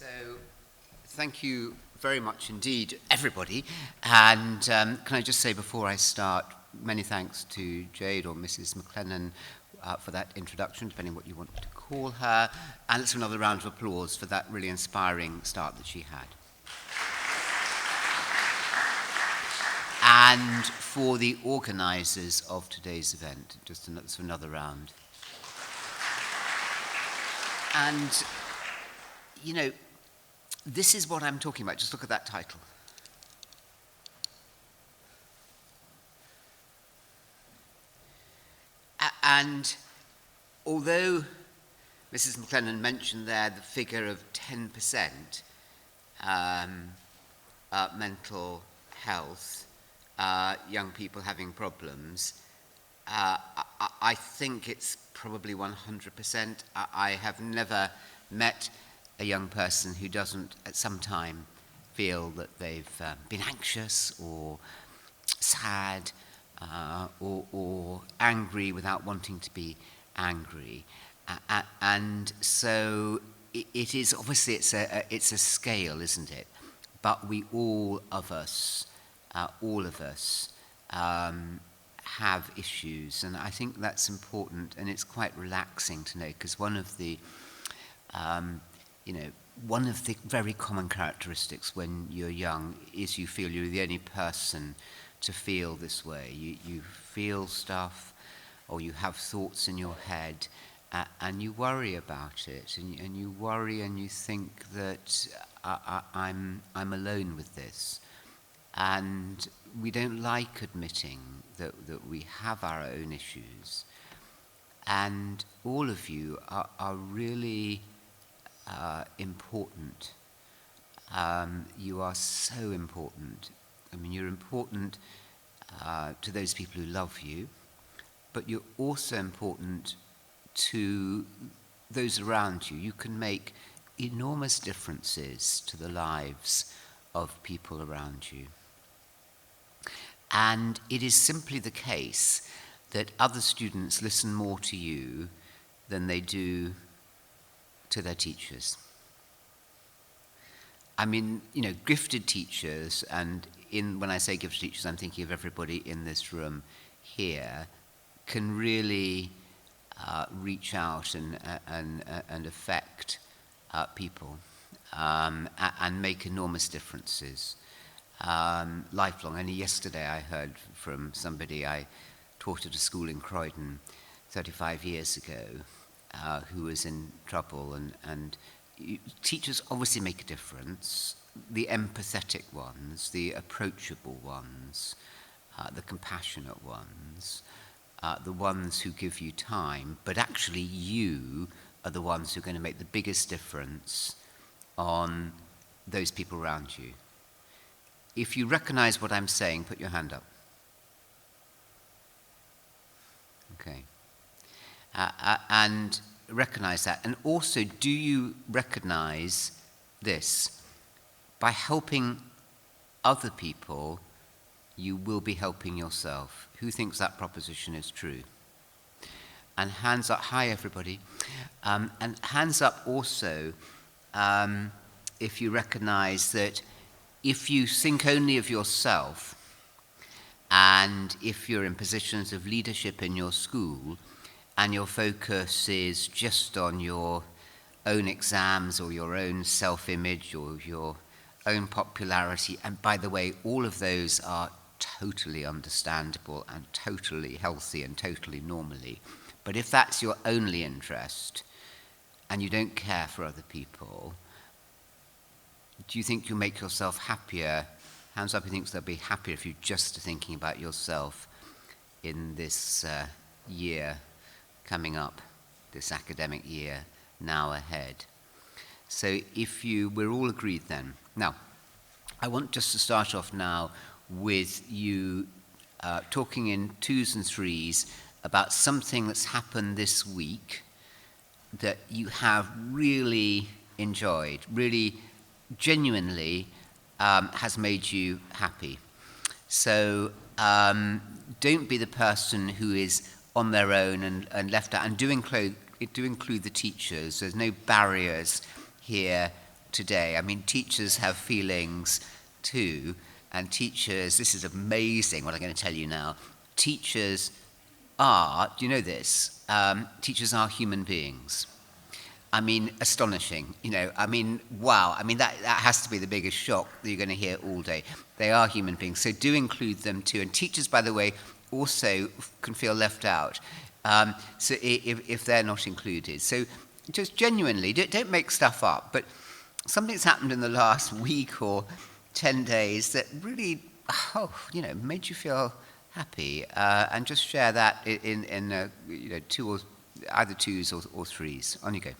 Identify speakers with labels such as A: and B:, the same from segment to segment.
A: So, thank you very much indeed, everybody. And can I just say before I start, many thanks to Jade or Mrs. McLennan for that introduction, depending on what you want to call her. And let's have another round of applause for that really inspiring start that she had. And for the organisers of today's event, just another round. And, you know, this is what I'm talking about. Just look at that title. And although Mrs. McLennan mentioned there the figure of 10% mental health, young people having problems, I think it's probably 100%. I have never met a young person who doesn't at some time feel that they've been anxious or sad or angry without wanting to be angry. And so it is, obviously it's a scale, isn't it? But we all of us have issues, and I think that's important, and it's quite relaxing to know, because one of the very common characteristics when you're young is you feel you're the only person to feel this way. You feel stuff, or you have thoughts in your head, and you worry about it, and you worry and you think that I'm alone with this. And we don't like admitting that we have our own issues. And all of you are really important. You are so important. I mean, you're important to those people who love you, but you're also important to those around you. You can make enormous differences to the lives of people around you. And it is simply the case that other students listen more to you than they do to their teachers. I mean, you know, gifted teachers, and when I say gifted teachers, I'm thinking of everybody in this room here, can really reach out and affect people and make enormous differences. Lifelong. Only yesterday I heard from somebody I taught at a school in Croydon 35 years ago who was in trouble, and teachers obviously make a difference. The empathetic ones, the approachable ones, the compassionate ones, the ones who give you time, but actually you are the ones who are going to make the biggest difference on those people around you. If you recognize what I'm saying, put your hand up. Okay. And recognize that. And also, do you recognize this? By helping other people, you will be helping yourself. Who thinks that proposition is true? And hands up. Hi, everybody. And hands up also if you recognize that if you think only of yourself, and if you're in positions of leadership in your school, and your focus is just on your own exams or your own self-image or your own popularity, and by the way, all of those are totally understandable and totally healthy and totally normally. But if that's your only interest, and you don't care for other people, do you think you'll make yourself happier? Hands up who thinks they'll be happier if you're just thinking about yourself in this year coming up, this academic year now ahead. So we're all agreed then. Now, I want just to start off now with you talking in twos and threes about something that's happened this week that you have really enjoyed, really genuinely has made you happy. So don't be the person who is on their own and left out, and do include the teachers. There's no barriers here today. I mean, teachers have feelings too, and teachers, this is amazing what I'm going to tell you now. Teachers are, do you know this? Teachers are human beings. I mean, astonishing, I mean, wow. I mean, that has to be the biggest shock that you're going to hear all day. They are human beings, so do include them too. And teachers, by the way, also can feel left out, so if they're not included. So just genuinely, don't make stuff up, but something's happened in the last week or 10 days that really, made you feel happy, and just share that in two or either twos or threes. On you go.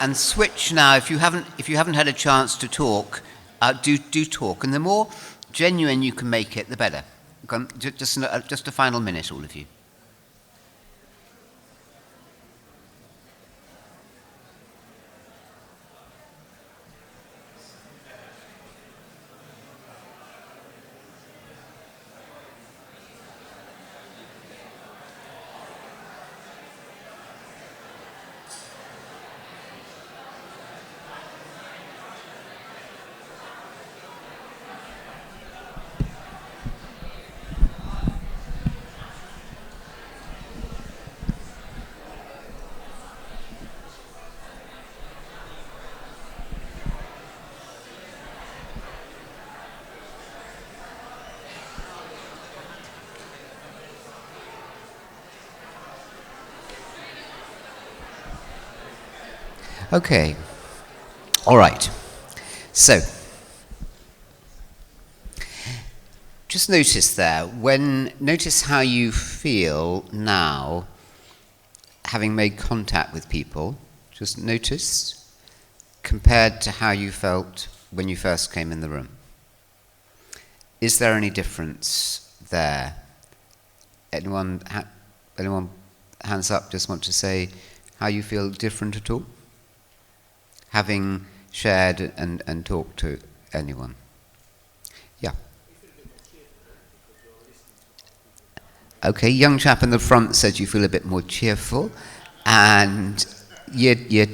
A: And switch now. If you haven't had a chance to talk, do talk. And the more genuine you can make it, the better. Just a final minute, all of you. Okay. All right. So, just notice there, notice how you feel now, having made contact with people. Just notice, compared to how you felt when you first came in the room. Is there any difference there? Anyone, hands up, just want to say how you feel different at all? Having shared and talked to anyone? Yeah. Okay, young chap in the front said you feel a bit more cheerful. And year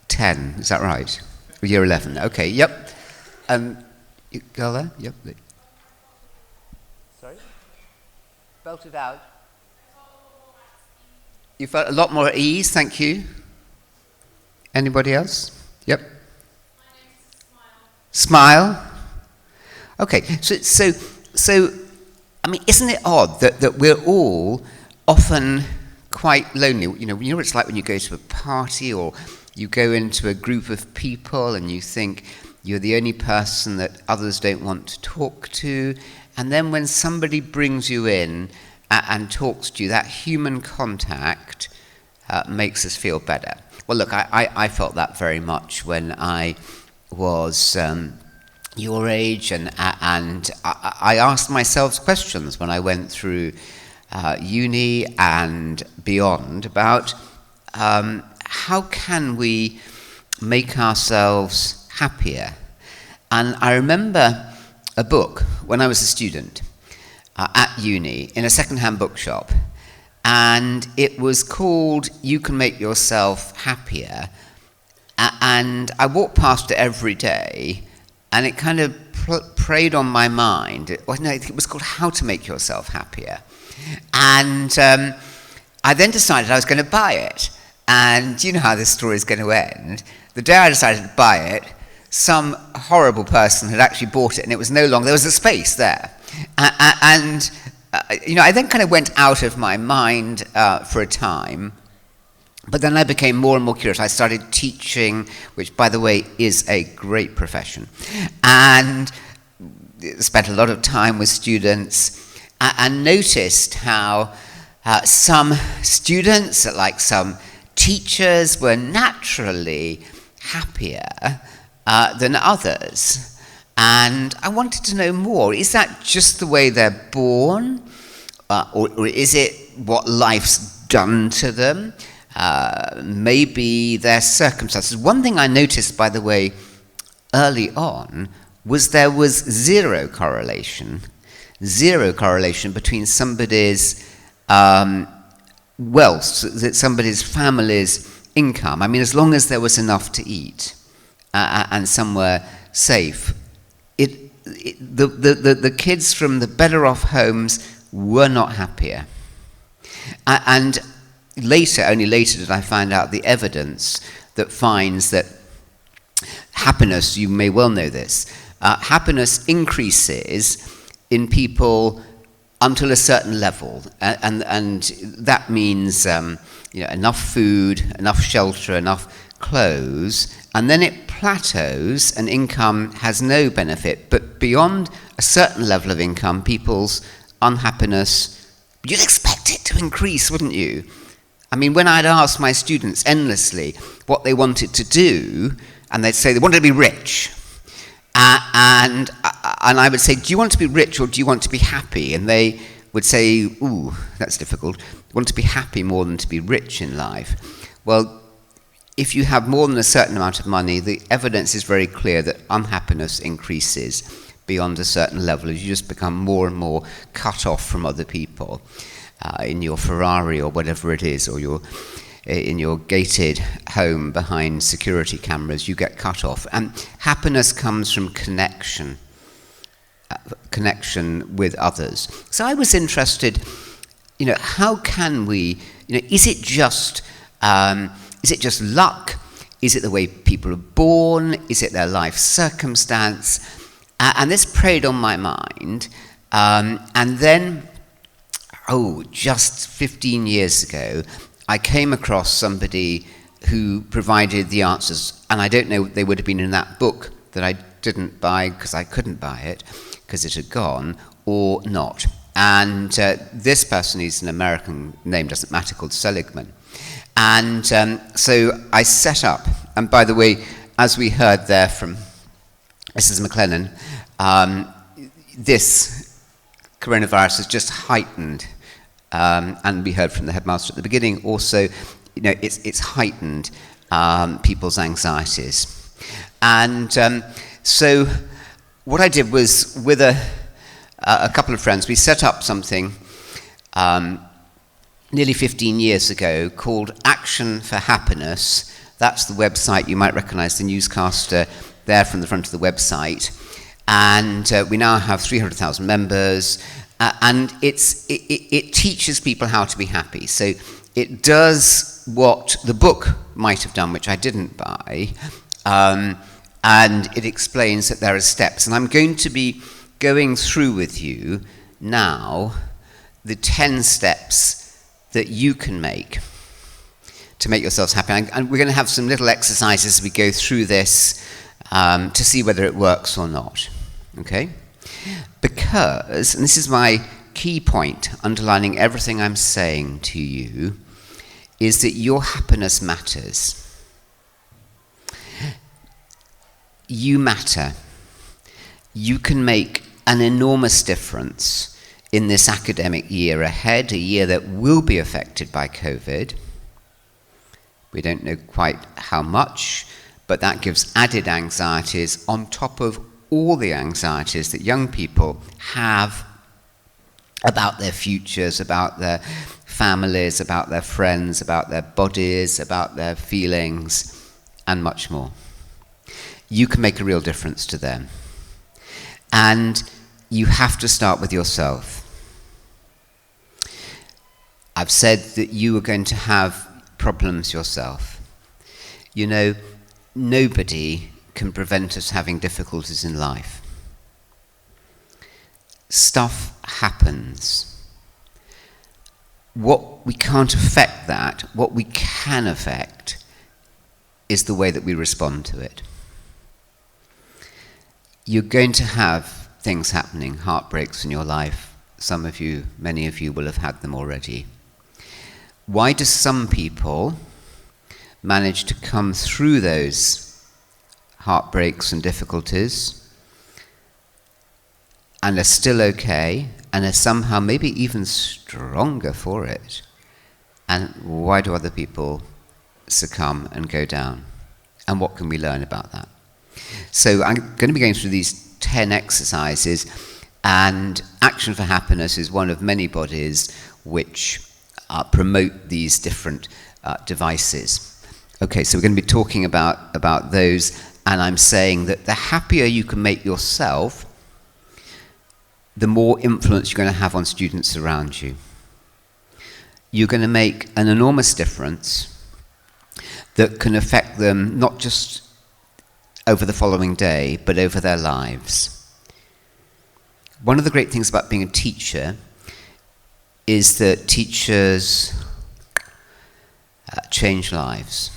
A: 10, is that right? Or year 11, okay, yep. Girl there? Yep. Sorry? Spelt it out. You felt a lot more at ease, thank you. Anybody else? Yep. My name is Smile. Okay, so I mean, isn't it odd that we're all often quite lonely? You know what it's like when you go to a party or you go into a group of people and you think you're the only person that others don't want to talk to, and then when somebody brings you in and talks to you, that human contact makes us feel better. Well, look, I felt that very much when I was your age, and I asked myself questions when I went through uni and beyond about how can we make ourselves happier. And I remember a book when I was a student at uni in a second-hand bookshop. And it was called You Can Make Yourself Happier. And I walked past it every day, and it kind of preyed on my mind. It was called How to Make Yourself Happier. And I then decided I was going to buy it. And you know how this story is going to end. The day I decided to buy it, some horrible person had actually bought it, and it was no longer, there was a space there. And I then kind of went out of my mind for a time, but then I became more and more curious. I started teaching, which, by the way, is a great profession, and spent a lot of time with students, and noticed how some students, like some teachers, were naturally happier than others. And I wanted to know more. Is that just the way they're born? Or is it what life's done to them? Maybe their circumstances. One thing I noticed, by the way, early on, was there was zero correlation between somebody's wealth, somebody's family's income. I mean, as long as there was enough to eat and somewhere safe, the kids from the better off homes were not happier. And only later did I find out the evidence that finds that happiness, you may well know this, happiness increases in people until a certain level, and that means enough food, enough shelter, enough clothes, and then it plateaus and income has no benefit. But beyond a certain level of income, people's unhappiness, you'd expect it to increase, wouldn't you? I mean, when I'd ask my students endlessly what they wanted to do, and they'd say they wanted to be rich, and I would say, do you want to be rich or do you want to be happy? And they would say, ooh, that's difficult. I want to be happy more than to be rich in life. Well, if you have more than a certain amount of money, the evidence is very clear that unhappiness increases beyond a certain level as you just become more and more cut off from other people in your Ferrari or whatever it is, or in your gated home behind security cameras. You get cut off. And happiness comes from connection with others. So I was interested, how can we, is it just luck? Is it the way people are born? Is it their life circumstance? And this preyed on my mind. And then, just 15 years ago, I came across somebody who provided the answers. And I don't know, they would have been in that book that I didn't buy because I couldn't buy it because it had gone, or not. And this person, is an American name, doesn't matter, called Seligman. And so I set up, and by the way, as we heard there from Mrs. McLennan, this coronavirus has just heightened, and we heard from the headmaster at the beginning also, it's heightened people's anxieties. And so what I did was, with a couple of friends, we set up something nearly 15 years ago called Action for Happiness. That's the website. You might recognize the newscaster there from the front of the website. And we now have 300,000 members. And it teaches people how to be happy. So it does what the book might have done, which I didn't buy. And it explains that there are steps. And I'm going to be going through with you now the 10 steps that you can make to make yourselves happy. And we're going to have some little exercises as we go through this to see whether it works or not. Okay? Because, and this is my key point, underlining everything I'm saying to you, is that your happiness matters. You matter. You can make an enormous difference in this academic year ahead, a year that will be affected by COVID. We don't know quite how much, but that gives added anxieties on top of all the anxieties that young people have about their futures, about their families, about their friends, about their bodies, about their feelings, and much more. You can make a real difference to them. And you have to start with yourself. I've said that you are going to have problems yourself. Nobody can prevent us having difficulties in life. Stuff happens. What we can't affect that, what we can affect is the way that we respond to it. You're going to have things happening, heartbreaks in your life. Some of you, many of you will have had them already. Why do some people manage to come through those heartbreaks and difficulties and are still okay and are somehow maybe even stronger for it? And why do other people succumb and go down? And what can we learn about that? So I'm going to be going through these 10 exercises, and Action for Happiness is one of many bodies which promote these different devices. Okay, so we're going to be talking about those, and I'm saying that the happier you can make yourself, the more influence you're going to have on students around you. You're going to make an enormous difference that can affect them not just over the following day, but over their lives. One of the great things about being a teacher is that teachers change lives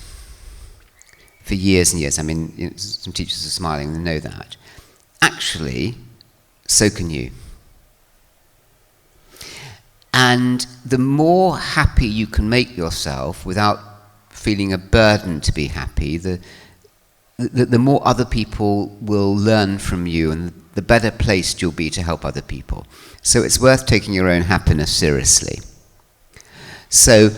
A: for years and years. I mean, you know, some teachers are smiling, they know that. Actually, so can you. And the more happy you can make yourself without feeling a burden to be happy, the more other people will learn from you, and the better placed you'll be to help other people. So it's worth taking your own happiness seriously. So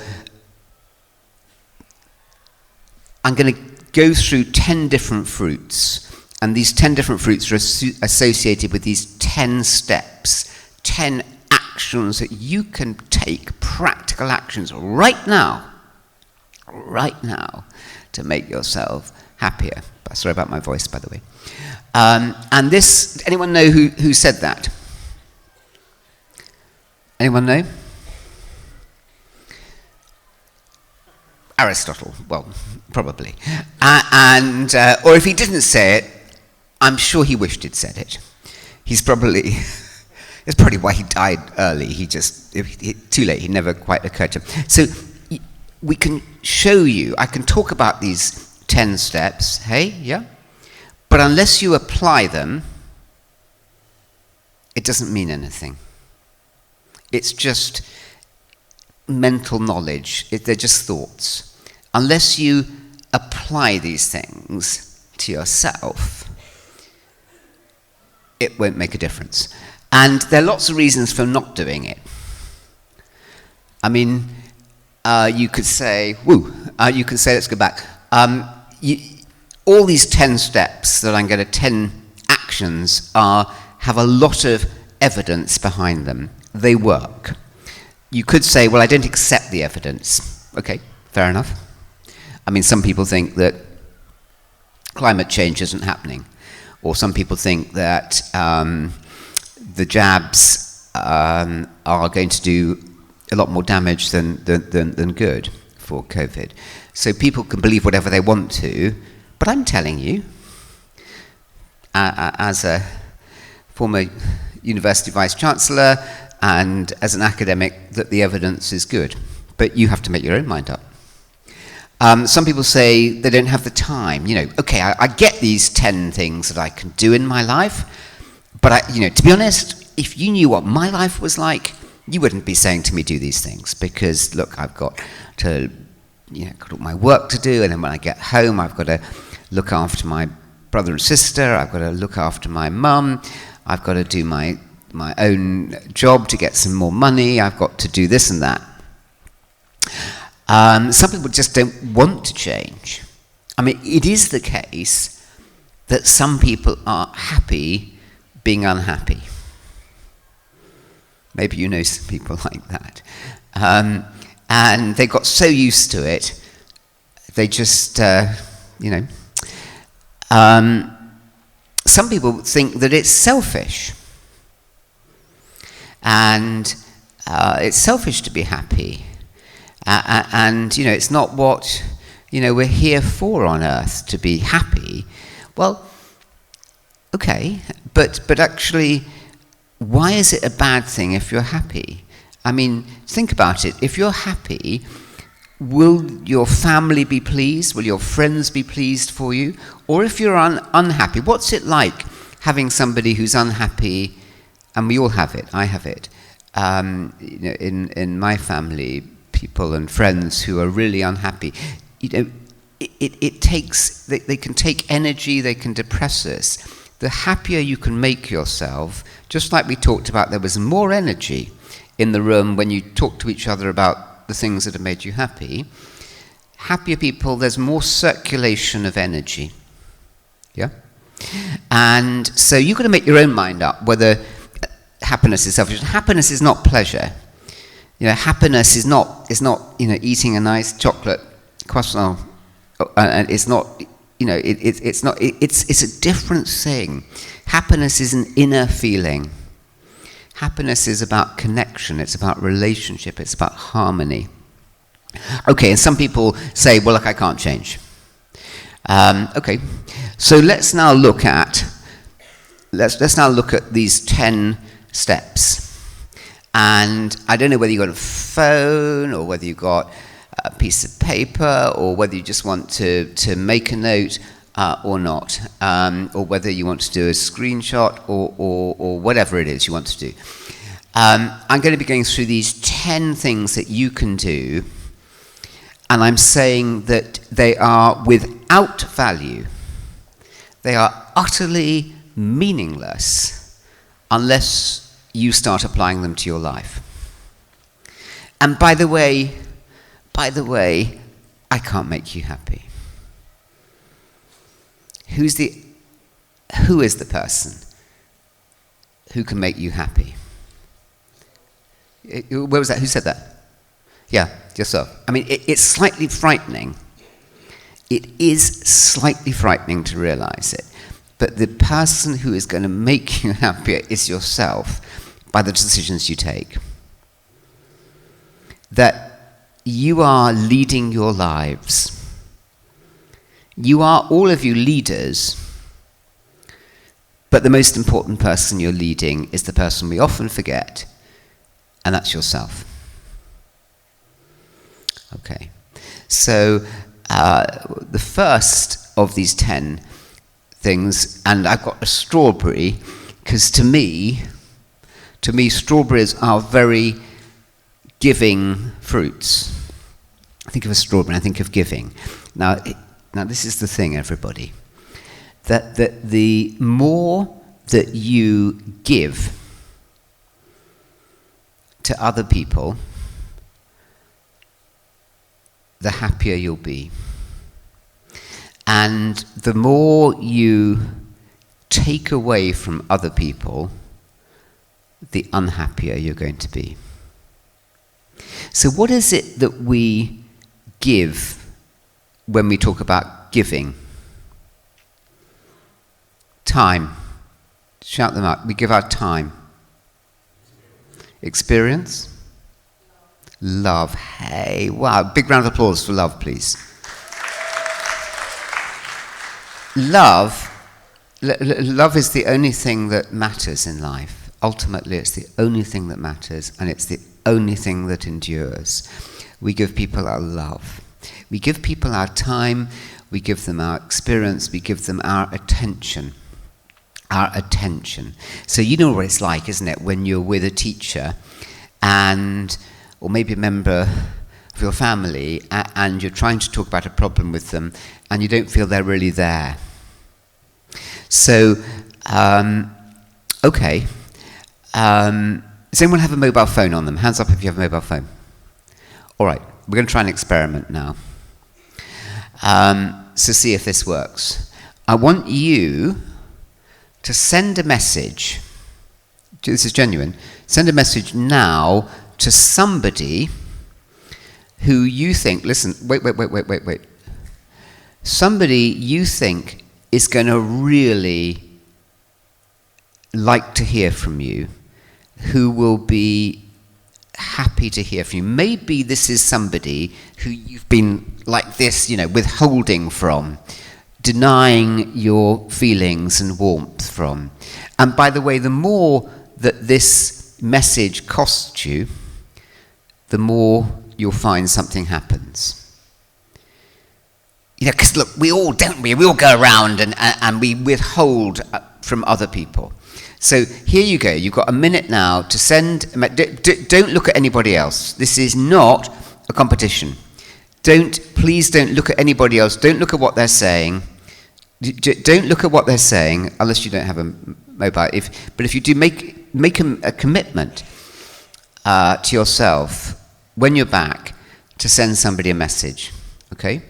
A: I'm going to go through 10 different fruits, and these 10 different fruits are associated with these 10 steps, 10 actions that you can take, practical actions right now, to make yourself happier. Sorry about my voice, by the way. And this, anyone know who said that? Anyone know? Aristotle, well, probably. Or if he didn't say it, I'm sure he wished he'd said it. It's probably why he died early. Too late, he never quite occurred to him. So we can show you, I can talk about these 10 steps, hey, yeah? But unless you apply them, it doesn't mean anything. It's just mental knowledge. They're just thoughts. Unless you apply these things to yourself, it won't make a difference. And there are lots of reasons for not doing it. I mean, you could say, let's go back. All these 10 steps that I'm going to, 10 actions have a lot of evidence behind them. They work. You could say, well, I don't accept the evidence. Okay, fair enough. I mean, some people think that climate change isn't happening, or some people think that the jabs are going to do a lot more damage than good for COVID. So people can believe whatever they want to, but I'm telling you, as a former university vice-chancellor and as an academic, that the evidence is good. But you have to make your own mind up. Some people say they don't have the time. You know, okay, I get these 10 things that I can do in my life, but to be honest, if you knew what my life was like, you wouldn't be saying to me, do these things, because look, I've got got my work to do, and then when I get home, I've got to look after my brother and sister, I've got to look after my mum, I've got to do my own job to get some more money, I've got to do this and that. Some people just don't want to change. I mean, it is the case that some people are happy being unhappy. Maybe you know some people like that. And they got so used to it, they just, some people think that it's selfish. And it's selfish to be happy. And it's not what, we're here for on earth, to be happy. Well, okay, but actually, why is it a bad thing if you're happy? I mean, think about it. If you're happy, will your family be pleased? Will your friends be pleased for you? Or if you're unhappy, what's it like having somebody who's unhappy? And we all have it. I have it. In my family, people and friends who are really unhappy, it takes, they can take energy, they can depress us. The happier you can make yourself, just like we talked about, there was more energy in the room when you talk to each other about the things that have made you happy. Happier people, there's more circulation of energy. Yeah? And so you've got to make your own mind up whether happiness is selfish. Happiness is not pleasure. Happiness is not eating a nice chocolate croissant, and it's not. It's a different thing. Happiness is an inner feeling. Happiness is about connection. It's about relationship. It's about harmony. Okay, and some people say, well, look, I can't change. Okay, so let's now look at these 10 steps. And I don't know whether you've got a phone or whether you've got a piece of paper or whether you just want to make a note or not, or whether you want to do a screenshot or whatever it is you want to do. I'm going to be going through these 10 things that you can do, and I'm saying that they are without value. They are utterly meaningless unless you start applying them to your life. And by the way, I can't make you happy. Who is the person who can make you happy? Where was that? Who said that? Yeah, yourself. I mean, it's slightly frightening. It is slightly frightening to realize it. But the person who is going to make you happier is yourself by the decisions you take. That you are leading your lives. You are, all of you, leaders. But the most important person you're leading is the person we often forget, and that's yourself. Okay. So the first of these 10 things, and I've got a strawberry, because to me, strawberries are very giving fruits. I think of a strawberry, I think of giving. Now this is the thing, everybody, that the more that you give to other people, the happier you'll be. And the more you take away from other people, the unhappier you're going to be. So what is it that we give when we talk about giving? Time. Shout them out. We give our time. Experience? Love. Hey, wow. Big round of applause for love, please. Love is the only thing that matters in life. Ultimately, it's the only thing that matters, and it's the only thing that endures. We give people our love. We give people our time. We give them our experience. We give them our attention. Our attention. So you know what it's like, isn't it, when you're with a teacher or maybe a member of your family, and you're trying to talk about a problem with them, and you don't feel they're really there. So, okay. Does anyone have a mobile phone on them? Hands up if you have a mobile phone. All right, we're going to try an experiment now. So see if this works. I want you to send a message. This is genuine. Send a message now to somebody who you think, listen, wait. Somebody you think is going to really like to hear from you, who will be happy to hear from you. Maybe this is somebody who you've been like this, withholding from, denying your feelings and warmth from. And by the way, the more that this message costs you, the more you'll find something happens. You know, because look, we all, don't we? We all go around and we withhold from other people. So here you go. You've got a minute now to send. Don't look at anybody else. This is not a competition. Please don't look at anybody else. Don't look at what they're saying. Don't look at what they're saying unless you don't have a mobile. But if you do, make a commitment to yourself when you're back to send somebody a message. Okay.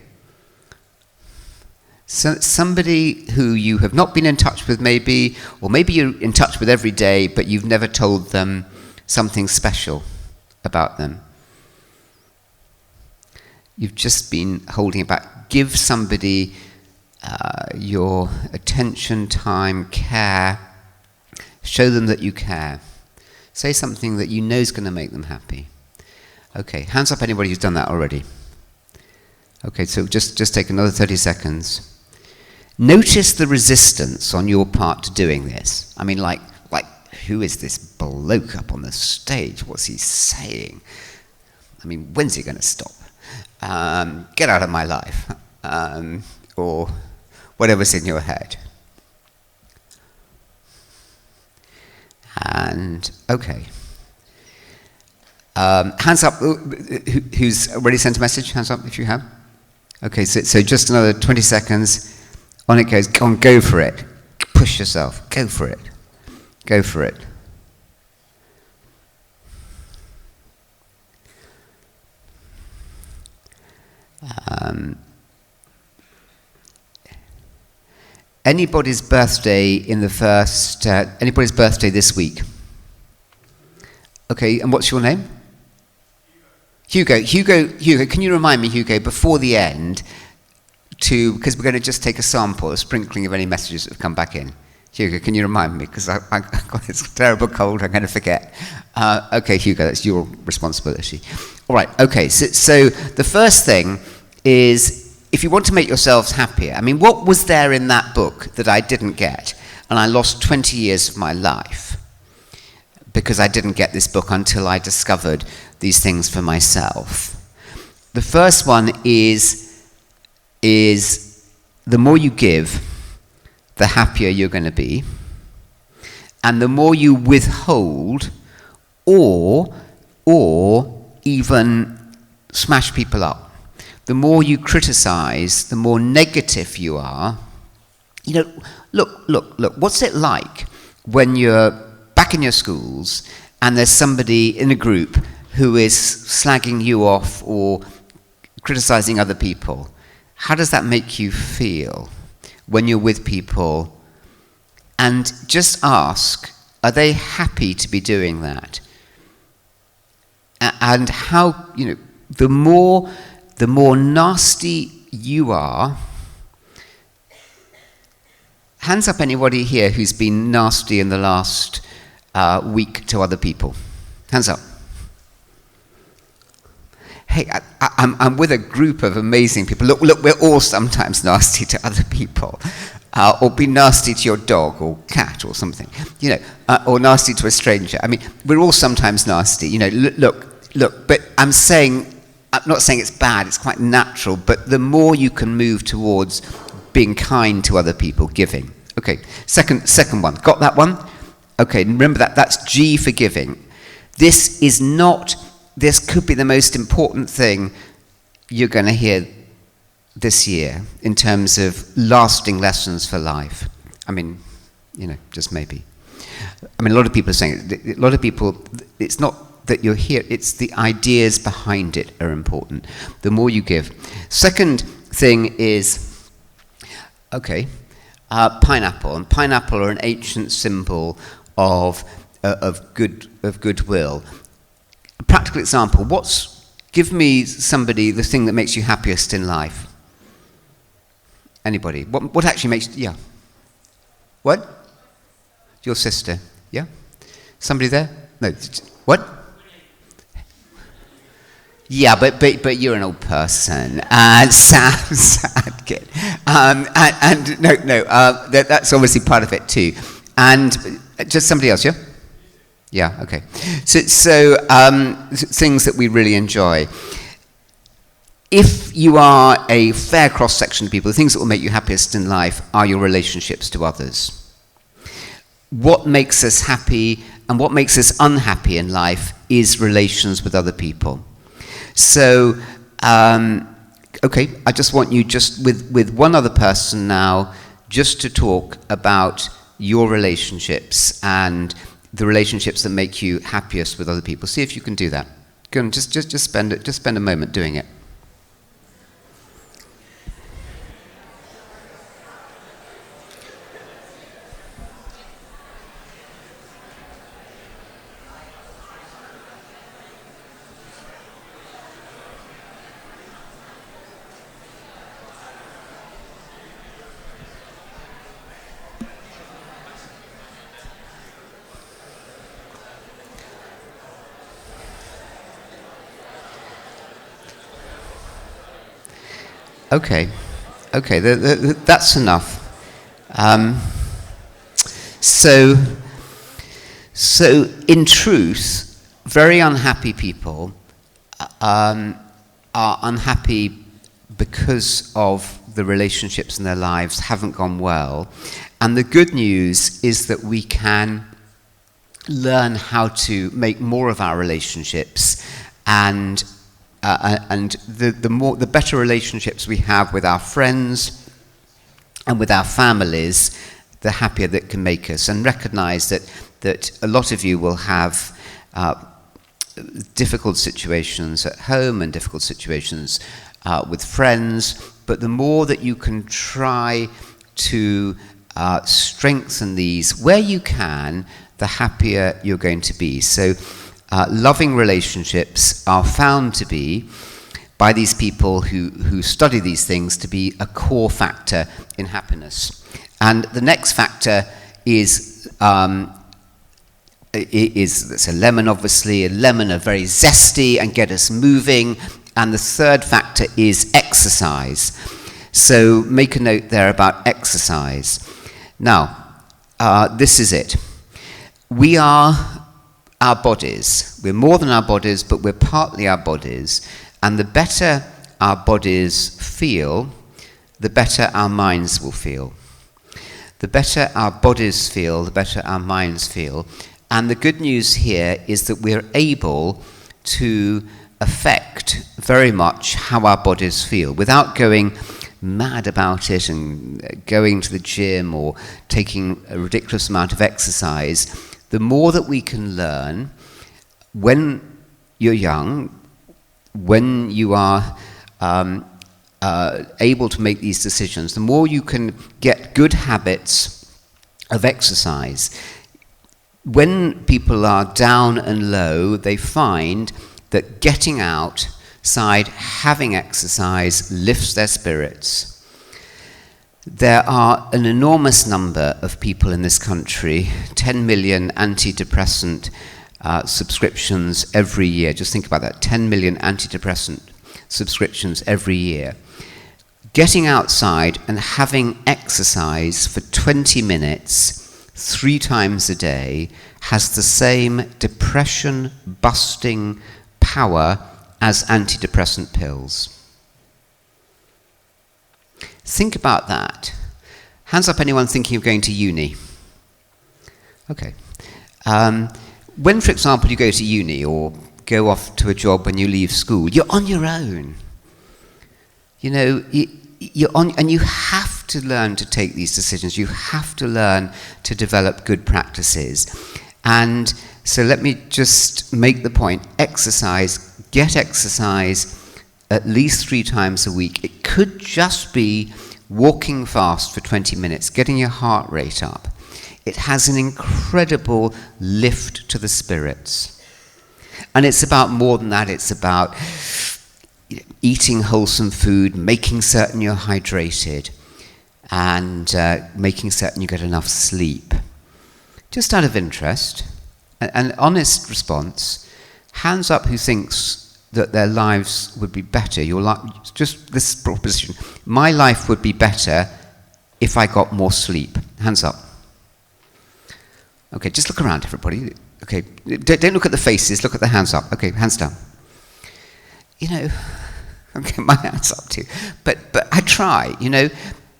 A: So somebody who you have not been in touch with maybe, or maybe you're in touch with every day, but you've never told them something special about them. You've just been holding it back. Give somebody your attention, time, care. Show them that you care. Say something that you know is going to make them happy. Okay, hands up anybody who's done that already. Okay, so just take another 30 seconds. Notice the resistance on your part to doing this. I mean, like, who is this bloke up on the stage? What's he saying? I mean, when's he going to stop? Get out of my life. Or whatever's in your head. And, okay. Hands up, who's already sent a message? Hands up if you have. Okay, so just another 20 seconds. On it goes. Go for it. Push yourself. Go for it. Go for it. Anybody's birthday anybody's birthday this week? Okay, and what's your name? Hugo, can you remind me, Hugo, before the end, because we're going to just take a sample, a sprinkling of any messages that have come back in. Hugo, can you remind me? Because I've got this terrible cold, I'm going to forget. Okay, Hugo, that's your responsibility. All right, okay, so the first thing is, if you want to make yourselves happier, I mean, what was there in that book that I didn't get? And I lost 20 years of my life because I didn't get this book until I discovered these things for myself. The first one is the more you give, the happier you're going to be. And the more you withhold or even smash people up, the more you criticize, the more negative you are. You know, look, what's it like when you're back in your schools and there's somebody in a group who is slagging you off or criticizing other people? How does that make you feel when you're with people? And just ask, are they happy to be doing that? And how, you know, the more nasty you are. Hands up anybody here who's been nasty in the last week to other people. Hands up. Hey, I'm with a group of amazing people. Look, we're all sometimes nasty to other people. Or be nasty to your dog or cat or something. You know, or nasty to a stranger. I mean, we're all sometimes nasty. You know, look, but I'm not saying it's bad, it's quite natural, but the more you can move towards being kind to other people, giving. Okay, second one. Got that one? Okay, remember that's G for giving. This could be the most important thing you're going to hear this year in terms of lasting lessons for life. I mean, you know, just maybe. I mean, a lot of people are saying it. A lot of people, it's not that you're here, it's the ideas behind it are important. The more you give. Second thing is, okay, pineapple. And pineapple are an ancient symbol of goodwill. A practical example, give me somebody the thing that makes you happiest in life. Anybody? What actually makes, yeah. What? Your sister, yeah? Somebody there? No, what? Yeah, but you're an old person. Sad kid. And no, that's obviously part of it too. And just somebody else, yeah? Yeah, okay. Things that we really enjoy. If you are a fair cross-section of people, the things that will make you happiest in life are your relationships to others. What makes us happy and what makes us unhappy in life is relations with other people. So, okay, I just want you with one other person now just to talk about your relationships and the relationships that make you happiest with other people. See if you can do that. Go on, just spend a moment doing it. Okay, that's enough. So in truth, very unhappy people are unhappy because of the relationships in their lives haven't gone well. And the good news is that we can learn how to make more of our relationships, and the better relationships we have with our friends and with our families, the happier that can make us. And recognize that a lot of you will have difficult situations at home and difficult situations with friends, but the more that you can try to strengthen these where you can, the happier you're going to be. So loving relationships are found to be, by these people who study these things, to be a core factor in happiness. And the next factor is it's a lemon, obviously. A lemon are very zesty and get us moving. And the third factor is exercise. So make a note there about exercise. Now, this is it. We are our bodies. We're more than our bodies, but we're partly our bodies. And the better our bodies feel, the better our minds will feel. The better our bodies feel, the better our minds feel. And the good news here is that we're able to affect very much how our bodies feel without going mad about it and going to the gym or taking a ridiculous amount of exercise. The more that we can learn when you're young, when you are able to make these decisions, the more you can get good habits of exercise. When people are down and low, they find that getting outside, having exercise, lifts their spirits. There are an enormous number of people in this country, 10 million antidepressant subscriptions every year. Just think about that, 10 million antidepressant subscriptions every year. Getting outside and having exercise for 20 minutes 3 times a day has the same depression-busting power as antidepressant pills. Think about that. Hands up anyone thinking of going to uni. Okay. When, for example, you go to uni or go off to a job when you leave school, you're on your own. You know, you're on, and you have to learn to take these decisions. You have to learn to develop good practices. And so let me just make the point. Exercise, get exercise at least 3 times a week. It could just be walking fast for 20 minutes, getting your heart rate up. It has an incredible lift to the spirits. And it's about more than that. It's about eating wholesome food, making certain you're hydrated, and making certain you get enough sleep. Just out of interest, an honest response, hands up who thinks that their lives would be better. Your life, just this proposition, my life would be better if I got more sleep. Hands up. Okay, just look around, everybody. Okay, don't look at the faces, look at the hands up. Okay, hands down. You know, okay, my hands up too. But I try, you know,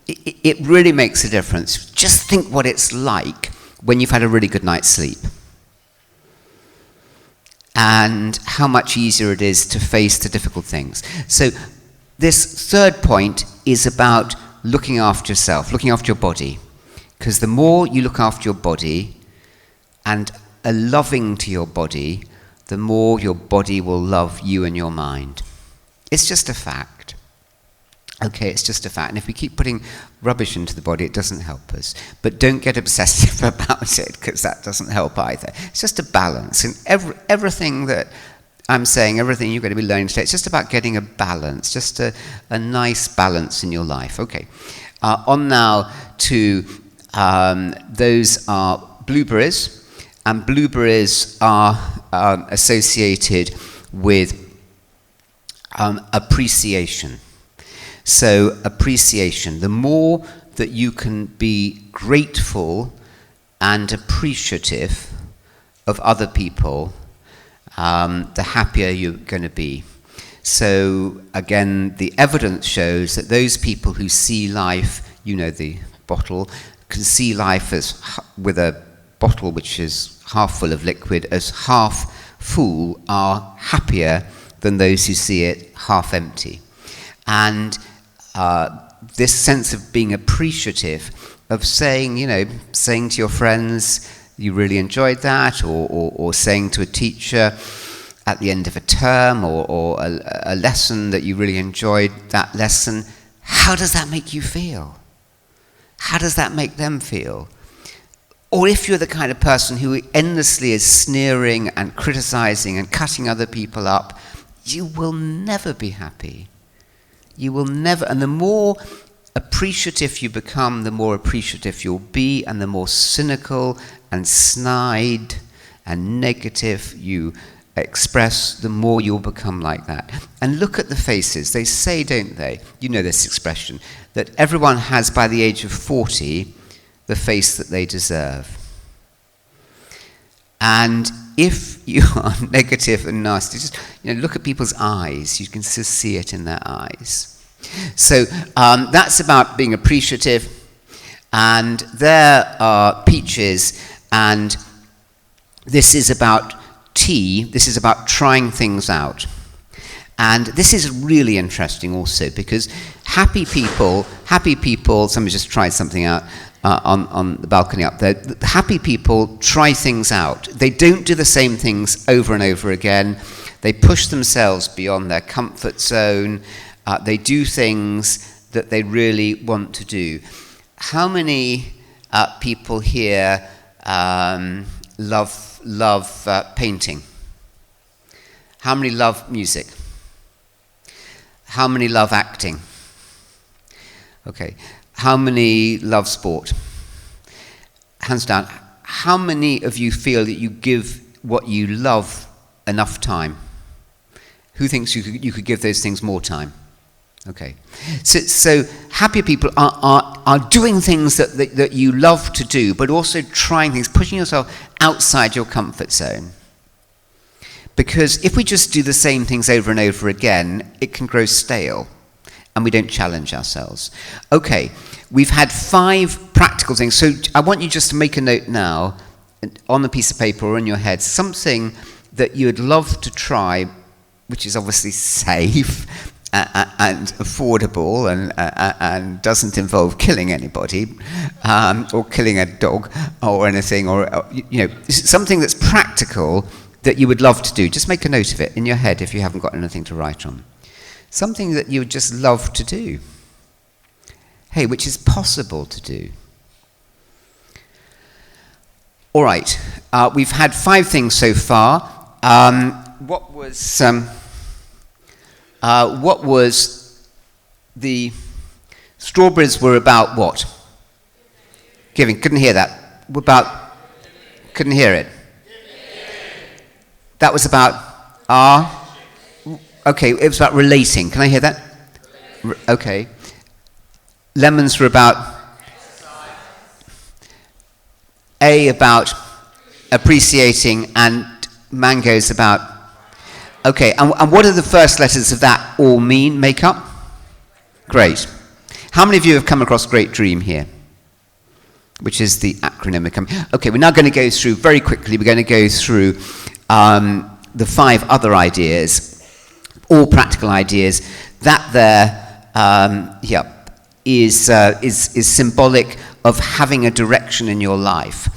A: it really makes a difference. Just think what it's like when you've had a really good night's sleep. And how much easier it is to face the difficult things. So this third point is about looking after yourself, looking after your body. Because the more you look after your body and are loving to your body, the more your body will love you and your mind. It's just a fact. Okay, it's just a fact. And if we keep putting rubbish into the body, it doesn't help us. But don't get obsessive about it, because that doesn't help either. It's just a balance. And everything that I'm saying, everything you're going to be learning today, it's just about getting a balance, just a nice balance in your life. Okay, on now to those are blueberries. And blueberries are associated with appreciation. So appreciation, the more that you can be grateful and appreciative of other people, the happier you're going to be. So again, the evidence shows that those people who see life, you know, the bottle, can see life as with a bottle which is half full of liquid as half full, are happier than those who see it half empty. And this sense of being appreciative, of saying, you know, saying to your friends, you really enjoyed that, or saying to a teacher at the end of a term, or a lesson that you really enjoyed that lesson, how does that make you feel? How does that make them feel? Or if you're the kind of person who endlessly is sneering and criticizing and cutting other people up, you will never be happy. You will never, and the more appreciative you become, the more appreciative you'll be, and the more cynical and snide and negative you express, the more you'll become like that. And look at the faces. They say, don't they? You know this expression, that everyone has, by the age of 40, the face that they deserve. And if you are negative and nasty, just, you know, look at people's eyes. You can just see it in their eyes. So that's about being appreciative. And there are peaches, and this is about tea. This is about trying things out. And this is really interesting also, because happy people, somebody just tried something out on the balcony up there. Happy people try things out. They don't do the same things over and over again. They push themselves beyond their comfort zone. They do things that they really want to do. How many people here love painting? How many love music? How many love acting? Okay. How many love sport? Hands down. How many of you feel that you give what you love enough time? Who thinks you could give those things more time? Okay. So happy people are doing things that you love to do, but also trying things, pushing yourself outside your comfort zone. Because if we just do the same things over and over again, it can grow stale, and we don't challenge ourselves. Okay, we've had 5 practical things. So I want you just to make a note now, on a piece of paper or in your head, something that you would love to try, which is obviously safe and affordable and doesn't involve killing anybody, or killing a dog or anything, or you know, something that's practical that you would love to do. Just make a note of it in your head if you haven't got anything to write on. Something that you would just love to do. Hey, which is possible to do. All right, we've had 5 things so far. What was the strawberries were about what? Giving. Couldn't hear that. Couldn't hear it. That was about okay, it was about relating. Can I hear that? Okay. Lemons were about about appreciating, and mango's about... Okay, and what do the first letters of that all mean, make up? Great. How many of you have come across Great Dream here? Which is the acronym. Okay, we're now going to go through, very quickly, we're going to go through the 5 other ideas, all practical ideas. That there is symbolic of having a direction in your life.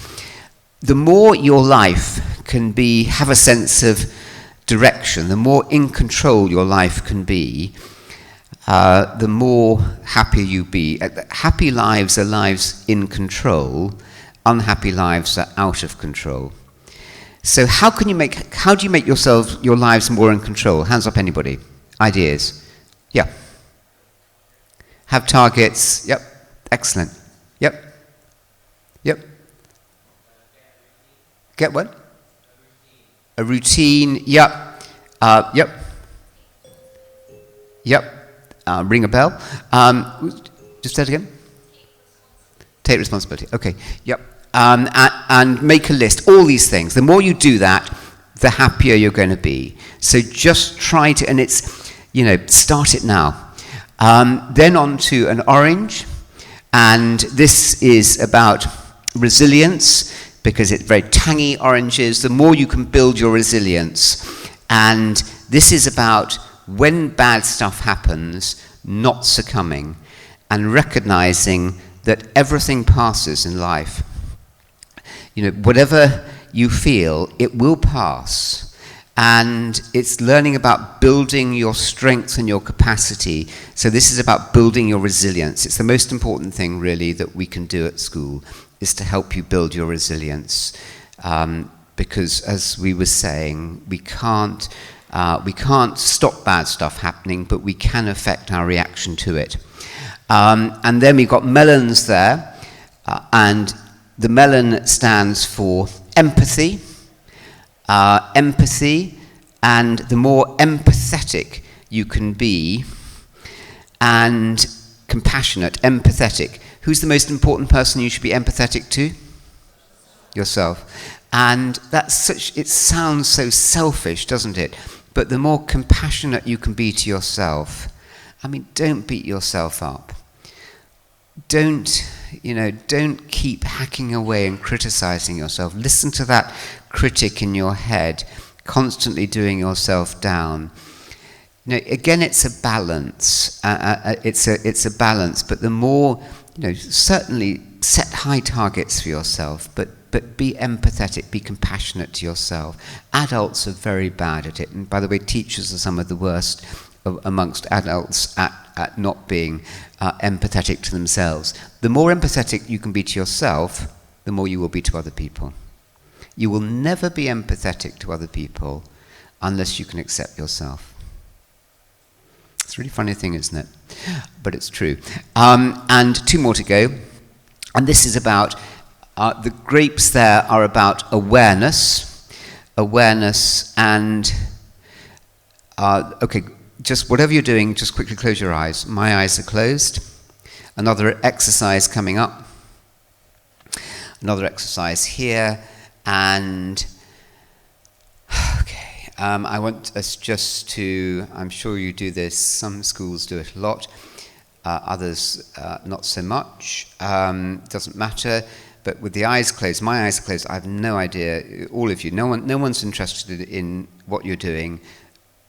A: The more your life can have a sense of direction, the more in control your life can be, the more happy you be. Happy lives are lives in control. Unhappy lives are out of control. So how do you make your lives more in control? Hands up, anybody. Ideas? Yeah. Have targets? Yep. Excellent. Yep. Yep. Get what? A routine. Yep. Yep. Yep. Ring a bell. Just say it again. Take responsibility. Okay. Yep. And make a list. All these things. The more you do that, the happier you're going to be. So just try to, and it's, start it now. Then on to an orange. And this is about resilience, because it's very tangy oranges. The more you can build your resilience. And this is about when bad stuff happens, not succumbing and recognizing that everything passes in life. Whatever you feel, it will pass. And it's learning about building your strength and your capacity. So this is about building your resilience. It's the most important thing, really, that we can do at school, is to help you build your resilience. Because, as we were saying, we can't stop bad stuff happening, but we can affect our reaction to it. And then we've got melons there, and the melon stands for empathy. Empathy, and the more empathetic you can be, and compassionate, empathetic. Who's the most important person you should be empathetic to? Yourself. And it sounds so selfish, doesn't it? But the more compassionate you can be to yourself, don't beat yourself up. Don't keep hacking away and criticizing yourself. Listen to that critic in your head, constantly doing yourself down. Again, it's a balance. It's a balance. But the more, certainly set high targets for yourself, but be empathetic, be compassionate to yourself. Adults are very bad at it. And by the way, teachers are some of the worst amongst adults at not being empathetic to themselves. The more empathetic you can be to yourself, the more you will be to other people. You will never be empathetic to other people unless you can accept yourself. It's a really funny thing, isn't it? But it's true. And 2 more to go. And this is about, the grapes there are about awareness. Awareness and, okay, just whatever you're doing, just quickly close your eyes. My eyes are closed. Another exercise coming up. Another exercise here. And, okay, I want us just to, I'm sure you do this, some schools do it a lot, others not so much, doesn't matter, but with the eyes closed, my eyes are closed, I have no idea, all of you, no one's interested in what you're doing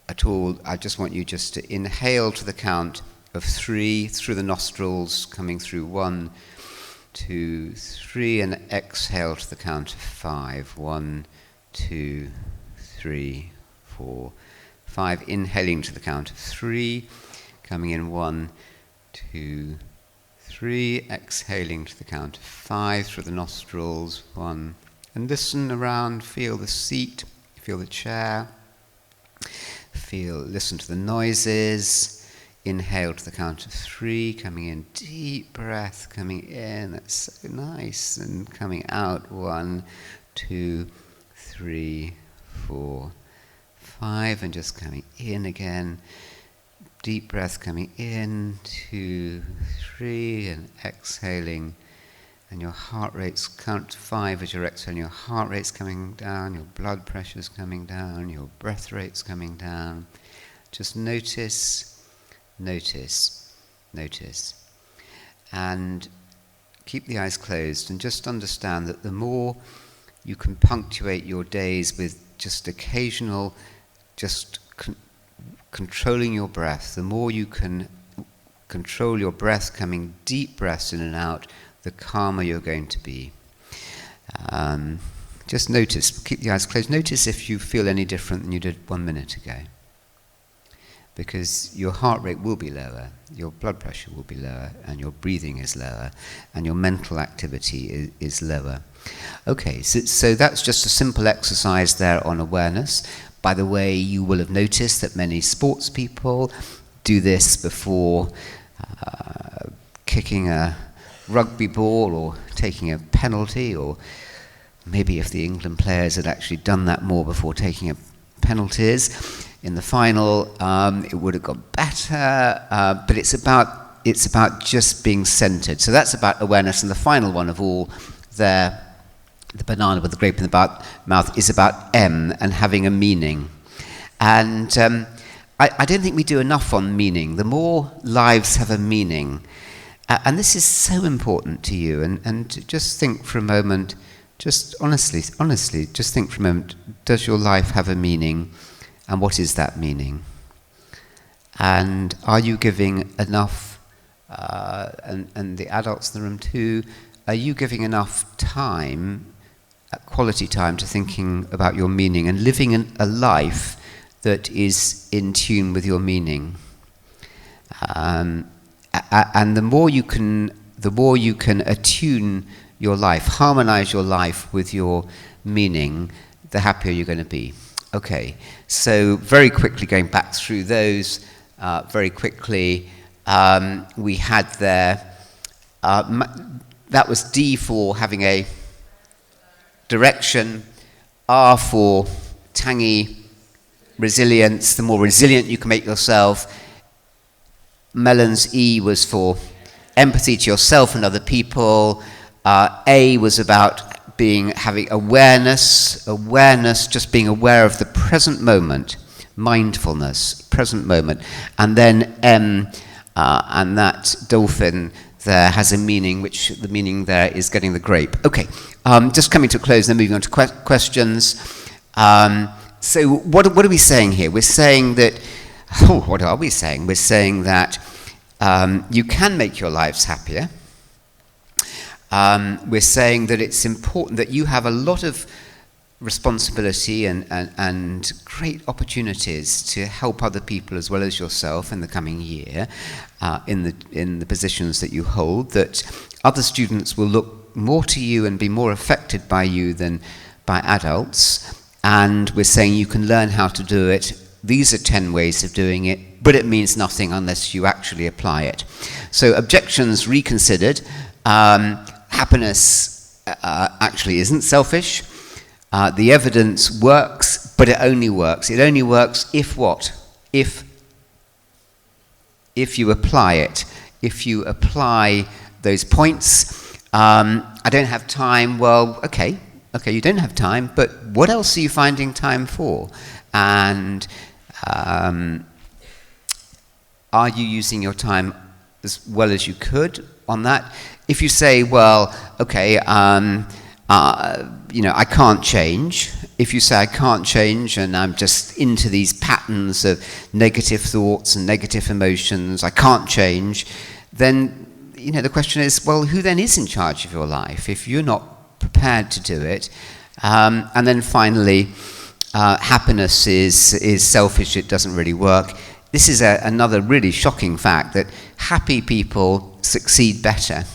A: at all. I just want you just to inhale to the count of 3 through the nostrils, coming through 1, 2, 3, and exhale to the count of 5. 1, 2, 3, 4, 5. Inhaling to the count of 3, coming in 1, 2, 3. Exhaling to the count of 5 through the nostrils. 1. And listen around. Feel the seat. Feel the chair. Listen to the noises. Inhale to the count of 3, coming in, deep breath, coming in, that's so nice, and coming out, 1, 2, 3, 4, 5, and just coming in again, deep breath coming in, 2, 3, and exhaling, And your heart rate's, count to 5 as you're exhaling. Your heart rate's coming down, your blood pressure's coming down, your breath rate's coming down. Just notice, notice, notice. And keep the eyes closed and just understand that the more you can punctuate your days with just occasional, controlling your breath, the more you can control your breath, coming deep breaths in and out, the calmer you're going to be. Just notice, keep the eyes closed. Notice if you feel any different than you did 1 minute ago. Because your heart rate will be lower, your blood pressure will be lower, and your breathing is lower, and your mental activity is lower. Okay, so that's just a simple exercise there on awareness. By the way, you will have noticed that many sports people do this before kicking a rugby ball or taking a penalty, or maybe if the England players had actually done that more before taking penalties. In the final, it would have got better, but it's about just being centered. So that's about awareness, and the final one of all there, the banana with the grape in the mouth, is about M and having a meaning. And I don't think we do enough on meaning. The more lives have a meaning, and this is so important to you, and just think for a moment, just honestly, just think for a moment, does your life have a meaning? And what is that meaning? And are you giving enough, and the adults in the room too, are you giving enough time, quality time, to thinking about your meaning and living a life that is in tune with your meaning? And the more you can attune your life, harmonize your life with your meaning, the happier you're going to be. Okay, so very quickly going back through those, very quickly, we had there, that was D for having a direction, R for tangy resilience, the more resilient you can make yourself. Mellon's E was for empathy to yourself and other people. A was about having awareness, just being aware of the present moment, mindfulness, present moment. And then M, and that dolphin there has a meaning, which the meaning there is getting the grape. Okay, just coming to a close, then moving on to questions. So what are we saying here? We're saying that, what are we saying? We're saying that you can make your lives happier. We're saying that it's important that you have a lot of responsibility and great opportunities to help other people as well as yourself in the coming year, in the positions that you hold, that other students will look more to you and be more affected by you than by adults. And we're saying you can learn how to do it. These are 10 ways of doing it, but it means nothing unless you actually apply it. So objections reconsidered. Happiness actually isn't selfish. The evidence works, but it only works. It only works if what? If you apply it. If you apply those points. I don't have time. Well, okay, you don't have time, but what else are you finding time for? And are you using your time as well as you could on that? If you say, well, okay, I can't change. If you say I can't change and I'm just into these patterns of negative thoughts and negative emotions, I can't change, then the question is, well, who then is in charge of your life if you're not prepared to do it? And then finally, happiness is selfish, it doesn't really work. This is another really shocking fact, that happy people succeed better.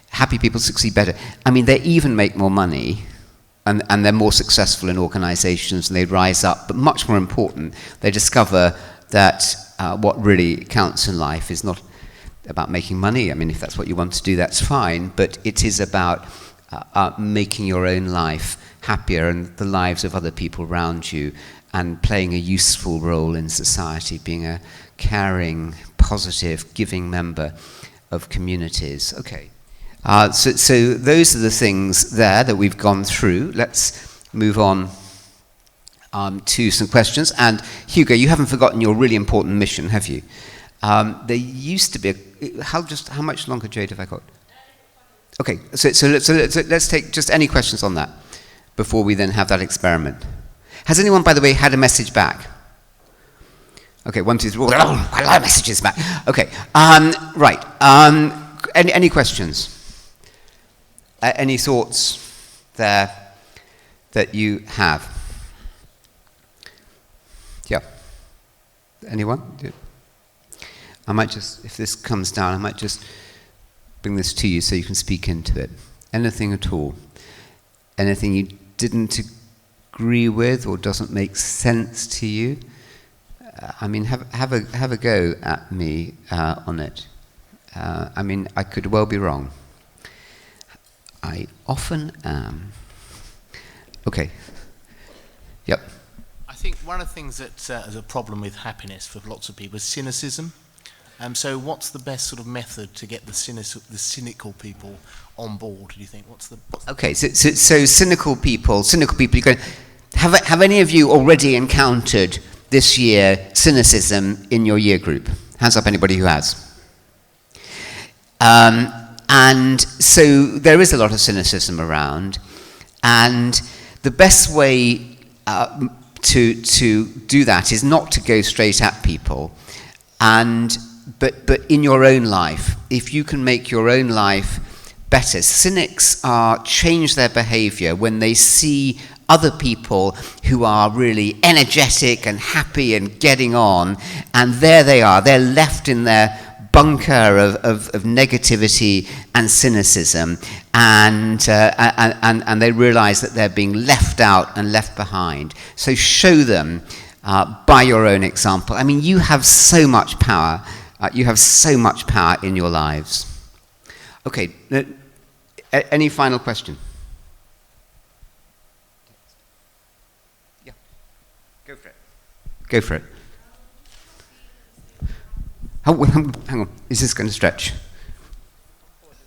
A: Happy people succeed better. I mean, they even make more money, and they're more successful in organizations, and they rise up. But much more important, they discover that what really counts in life is not about making money. I mean, if that's what you want to do, that's fine. But it is about making your own life happier and the lives of other people around you, and playing a useful role in society, being a caring, positive, giving member of communities. Okay. So those are the things there that we've gone through. Let's move on to some questions. And Hugo, you haven't forgotten your really important mission, have you? There used to be how much longer, Jade, have I got? Okay, so let's take just any questions on that before we then have that experiment. Has anyone, by the way, had a message back? Okay, 1, 2, 3. Oh, quite a lot of messages back. Okay, right. Any questions? Any thoughts there that you have? Yeah. Anyone? I might just, if this comes down, I might just bring this to you so you can speak into it. Anything at all? Anything you didn't agree with or doesn't make sense to you? I mean, have a go at me on it. I mean, I could well be wrong. I often am. Okay. Yep.
B: I think one of the things that is a problem with happiness for lots of people is cynicism. So what's the best sort of method to get the cynical people on board, do you think?
A: Okay, so cynical people, you're going, have any of you already encountered this year cynicism in your year group? Hands up anybody who has. And so there is a lot of cynicism around, and the best way to do that is not to go straight at people, but in your own life, if you can make your own life better. Cynics change their behavior when they see other people who are really energetic and happy and getting on, and there they are, they're left in their bunker of negativity and cynicism, and they realize that they're being left out and left behind. So show them by your own example. I mean, you have so much power. You have so much power in your lives. Okay, any final question? Yeah, go for it. Go for it. Oh, hang on. Is this going to stretch?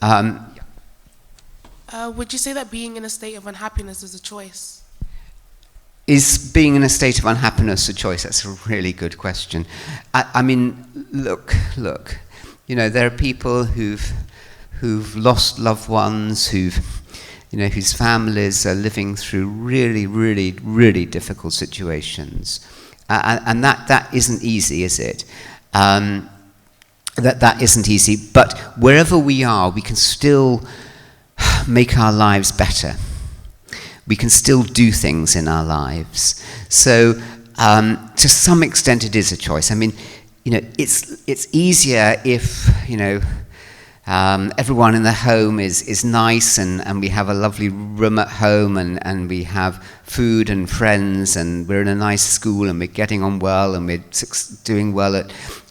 C: Would you say that being in a state of unhappiness is a choice?
A: Is being in a state of unhappiness a choice? That's a really good question. I mean, look. You know, there are people who've lost loved ones, whose families are living through really, really, really difficult situations, and that isn't easy, is it? That isn't easy. But wherever we are, we can still make our lives better. We can still do things in our lives. So, to some extent, it is a choice. I mean, you know, it's easier if, you know, everyone in the home is nice, and we have a lovely room at home, and we have food and friends, and we're in a nice school, and we're getting on well, and we're doing well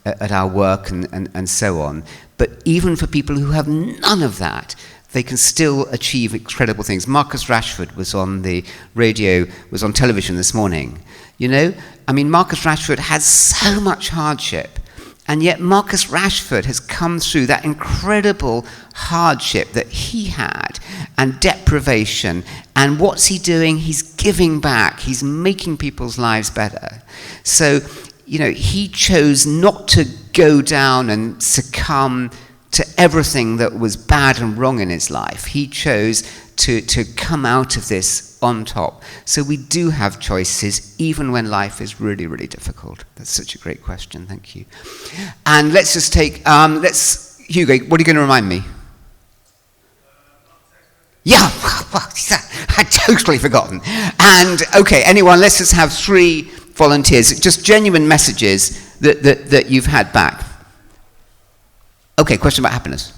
A: at our work, and so on. But even for people who have none of that, they can still achieve incredible things. Marcus Rashford was on the radio, was on television this morning. You know, I mean, Marcus Rashford had so much hardship, and yet Marcus Rashford has come through that incredible hardship that he had, and deprivation, and what's he doing? He's giving back. He's making people's lives better. So, you know, he chose not to go down and succumb to everything that was bad and wrong in his life. He chose to come out of this on top. So we do have choices, even when life is really, really difficult. That's such a great question, thank you. And let's just take, Hugo, what are you going to remind me? Yeah, I'd totally forgotten. And, okay, anyone, let's just have 3 volunteers, just genuine messages that you've had back. Okay, question about happiness.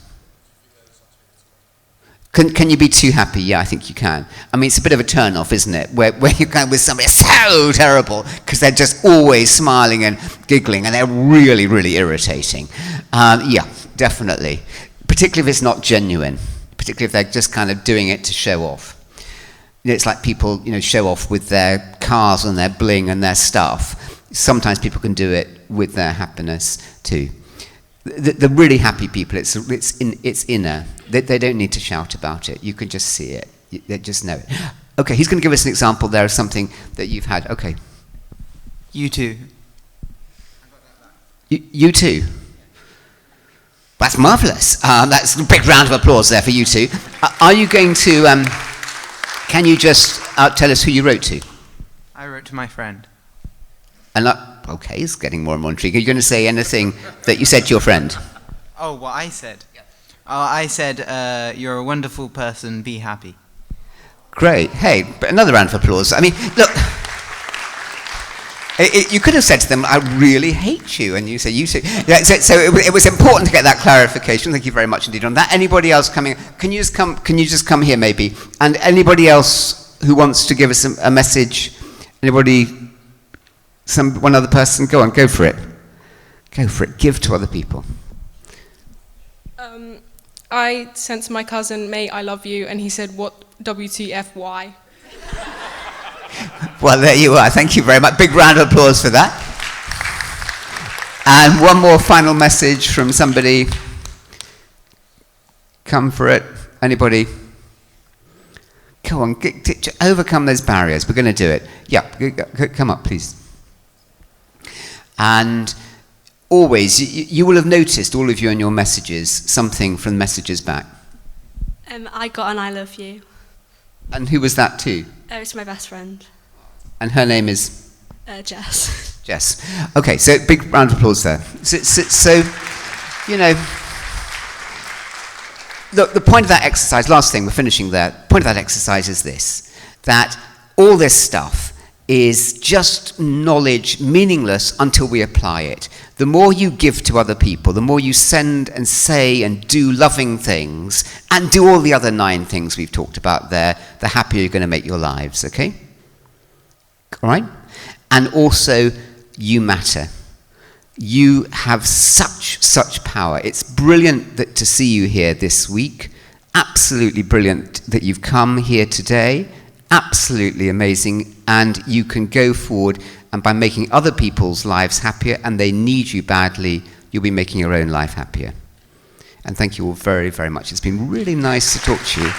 A: Can you be too happy? Yeah, I think you can. I mean, it's a bit of a turn-off, isn't it? Where you're going with somebody so terrible because they're just always smiling and giggling, and they're really, really irritating. Yeah, definitely. Particularly if it's not genuine. Particularly if they're just kind of doing it to show off. You know, it's like people, you know, show off with their cars and their bling and their stuff. Sometimes people can do it with their happiness too. The really happy people, it's inner. They don't need to shout about it. You can just see it. They just know it. Okay, he's going to give us an example there of something that you've had. Okay.
D: You too.
A: You too. That's marvellous. That's a big round of applause there for you two. Are you going to, can you just tell us who you wrote to?
D: I wrote to my friend.
A: And okay, it's getting more and more intriguing. Are you going to say anything that you said to your friend?
D: Oh, what I said? I said, you're a wonderful person, be happy.
A: Great. Hey, another round of applause. I mean, look, you could have said to them, I really hate you, and you say, you too. Yeah, so it was important to get that clarification. Thank you very much indeed on that. Anybody else coming? Can you just come here maybe? And anybody else who wants to give us a message? Anybody? One other person? Go on, go for it. Go for it. Give to other people.
E: I sent to my cousin, mate, I love you, and he said, what WTF, why?
A: Well, there you are. Thank you very much. Big round of applause for that. And one more final message from somebody. Come for it. Anybody? Go on, overcome those barriers. We're going to do it. Yeah, come up, please. And always, you will have noticed, all of you in your messages, something from messages back.
F: I got an I love you.
A: And who was that to?
F: It's my best friend.
A: And her name is?
F: Jess.
A: Jess. Okay, so big round of applause there. So you know, look, the point of that exercise, last thing, we're finishing there, the point of that exercise is this, that all this stuff is just knowledge, meaningless until we apply it. The more you give to other people, the more you send and say and do loving things, and do all the other 9 things we've talked about there, the happier you're going to make your lives, okay? All right? And also, you matter. You have such power. It's brilliant to see you here this week. Absolutely brilliant that you've come here today. Absolutely amazing. And you can go forward, and by making other people's lives happier, and they need you badly, you'll be making your own life happier. And thank you all very, very much. It's been really nice to talk to you.